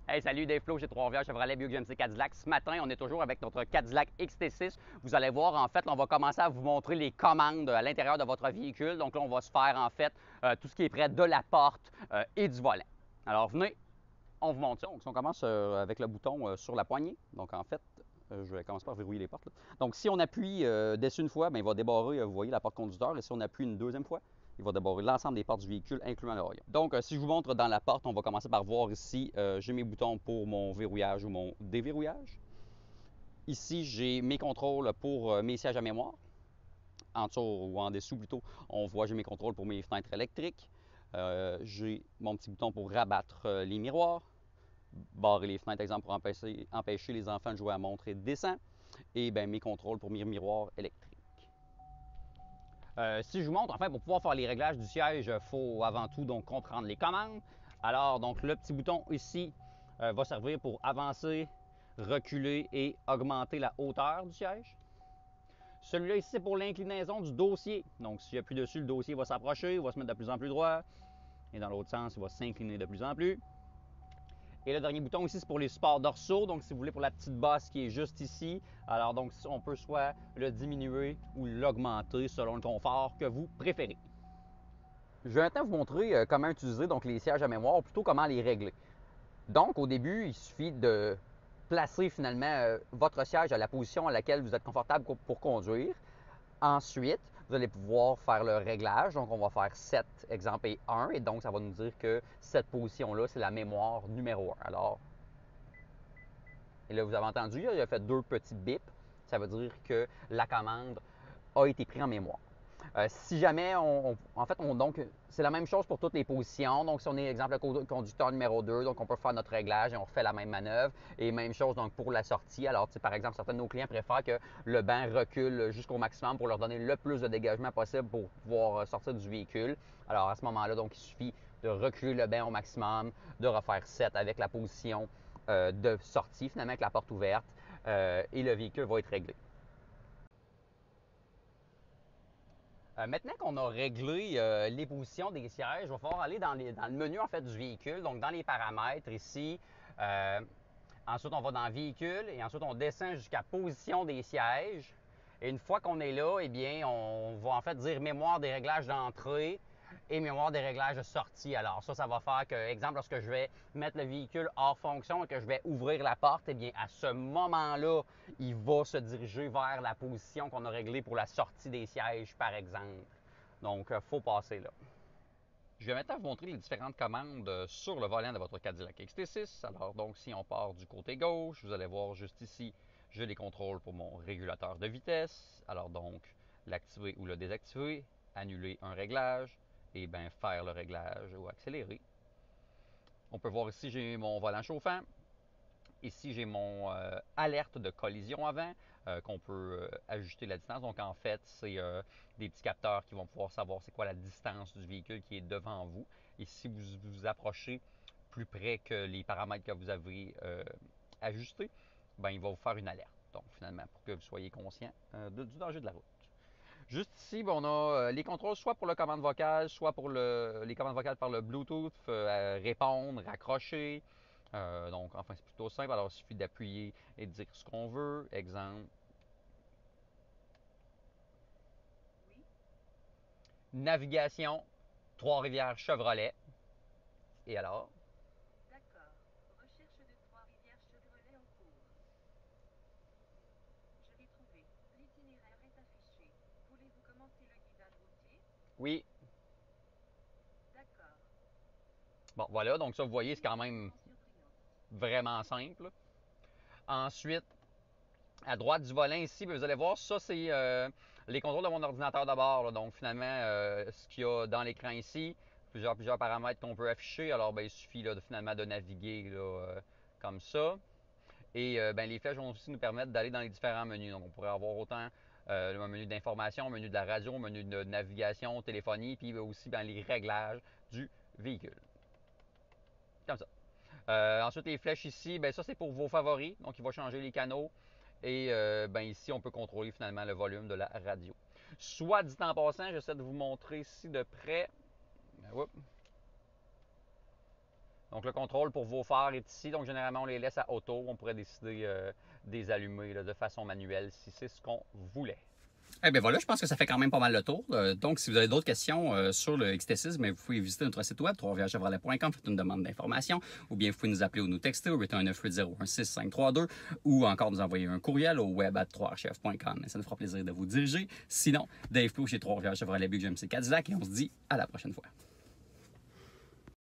Hey, salut Dave Flo chez Trois-Rivières Chevrolet Buick GMC Cadillac. Ce matin, on est toujours avec notre Cadillac XT6. Vous allez voir, en fait, là, on va commencer à vous montrer les commandes à l'intérieur de votre véhicule. Donc là, on va se faire, en fait, tout ce qui est près de la porte et du volant. Alors, venez, on vous montre ça. Donc, si on commence avec le bouton sur la poignée, donc en fait, je vais commencer par verrouiller les portes, là. Donc, si on appuie dessus une fois, bien, il va débarrer, vous voyez, la porte conducteur. Et si on appuie une deuxième fois, il va débarrer l'ensemble des portes du véhicule, incluant le rayon. Donc, si je vous montre dans la porte, on va commencer par voir ici, j'ai mes boutons pour mon verrouillage ou mon déverrouillage. Ici, j'ai mes contrôles pour mes sièges à mémoire. En dessous ou en dessous plutôt, on voit j'ai mes contrôles pour mes fenêtres électriques. J'ai mon petit bouton pour rabattre les miroirs, barrer les fenêtres, exemple, pour empêcher les enfants de jouer à montre et de descend. Et bien, mes contrôles pour mes miroirs électriques. Si je vous montre, en fait, pour pouvoir faire les réglages du siège, il faut avant tout donc comprendre les commandes. Alors, donc, le petit bouton ici va servir pour avancer, reculer et augmenter la hauteur du siège. Celui-là ici, c'est pour l'inclinaison du dossier. Donc, s'il appuie dessus, le dossier va s'approcher, va se mettre de plus en plus droit. Et dans l'autre sens, il va s'incliner de plus en plus. Et le dernier bouton ici, c'est pour les supports dorsaux. Donc, si vous voulez, pour la petite bosse qui est juste ici. Alors, donc, on peut soit le diminuer ou l'augmenter selon le confort que vous préférez. Je vais maintenant vous montrer comment utiliser donc, les sièges à mémoire, ou plutôt comment les régler. Donc, au début, il suffit de placer finalement votre siège à la position à laquelle vous êtes confortable pour conduire. Ensuite, vous allez pouvoir faire le réglage. Donc, on va faire 7, exemple, et 1. Et donc, ça va nous dire que cette position-là, c'est la mémoire numéro 1. Alors, et là, vous avez entendu, il a fait 2 petits bips. Ça veut dire que la commande a été prise en mémoire. Si jamais en fait, donc, c'est la même chose pour toutes les positions. Donc, si on est, exemple, le conducteur numéro 2, donc on peut faire notre réglage et on refait la même manœuvre. Et même chose donc pour la sortie. Alors, par exemple, certains de nos clients préfèrent que le banc recule jusqu'au maximum pour leur donner le plus de dégagement possible pour pouvoir sortir du véhicule. Alors, à ce moment-là, donc, il suffit de reculer le banc au maximum, de refaire 7 avec la position de sortie, finalement, avec la porte ouverte. Et le véhicule va être réglé. Maintenant qu'on a réglé les positions des sièges, il va falloir aller dans le menu en fait du véhicule, donc dans les paramètres ici. Euh, Ensuite, on va dans véhicule et ensuite on descend jusqu'à position des sièges. Et une fois qu'on est là, eh bien, on va en fait dire mémoire des réglages d'entrée et mémoire des réglages de sortie. Alors ça va faire que, exemple, lorsque je vais mettre le véhicule hors fonction et que je vais ouvrir la porte, eh bien, à ce moment-là, il va se diriger vers la position qu'on a réglée pour la sortie des sièges, par exemple. Donc, il faut passer là. Je vais maintenant vous montrer les différentes commandes sur le volant de votre Cadillac XT6. Alors donc, si on part du côté gauche, vous allez voir juste ici, j'ai les contrôles pour mon régulateur de vitesse. Alors donc, l'activer ou le désactiver, annuler un réglage et bien faire le réglage ou accélérer. On peut voir ici, j'ai mon volant chauffant. Ici, j'ai mon alerte de collision avant qu'on peut ajuster la distance. Donc, en fait, c'est des petits capteurs qui vont pouvoir savoir c'est quoi la distance du véhicule qui est devant vous. Et si vous vous approchez plus près que les paramètres que vous avez ajustés, ben, il va vous faire une alerte. Donc, finalement, pour que vous soyez conscient du danger de la route. Juste ici, ben, on a les contrôles soit pour le commande vocale, soit pour les commandes vocales par le Bluetooth, répondre, raccrocher. Donc, enfin, c'est plutôt simple. Alors, il suffit d'appuyer et de dire ce qu'on veut. Exemple. Navigation, Trois-Rivières Chevrolet. Et alors? Oui. Bon, voilà. Donc, ça, vous voyez, c'est quand même vraiment simple. Ensuite, à droite du volant ici, vous allez voir, ça, c'est les contrôles de mon ordinateur de bord. Là. Donc, finalement, ce qu'il y a dans l'écran ici, plusieurs paramètres qu'on peut afficher. Alors, ben, il suffit là, finalement de naviguer là, comme ça. Et ben, les flèches vont aussi nous permettre d'aller dans les différents menus. Donc, on pourrait avoir autant le menu d'information, menu de la radio, menu de navigation, téléphonie, puis aussi ben, les réglages du véhicule. Comme ça. Ensuite, les flèches ici, ben, ça c'est pour vos favoris. Donc, il va changer les canaux. Et ben, ici, on peut contrôler finalement le volume de la radio. Soit dit en passant, j'essaie de vous montrer ici de près. Donc, le contrôle pour vos phares est ici. Donc, généralement, on les laisse à auto. On pourrait décider de les allumer là, de façon manuelle si c'est ce qu'on voulait. Eh bien voilà, je pense que ça fait quand même pas mal le tour. Donc, si vous avez d'autres questions sur le XT6, vous pouvez visiter notre site web, trois-rivières-chevrolet.com, faites une demande d'information, ou bien vous pouvez nous appeler ou nous texter au 819-801-6532, ou encore nous envoyer un courriel au web@3rchef.com. Ça nous fera plaisir de vous diriger. Sinon, Dave Plou chez Trois-Rivières Chevrolet Buick GMC Cadillac, et on se dit à la prochaine fois.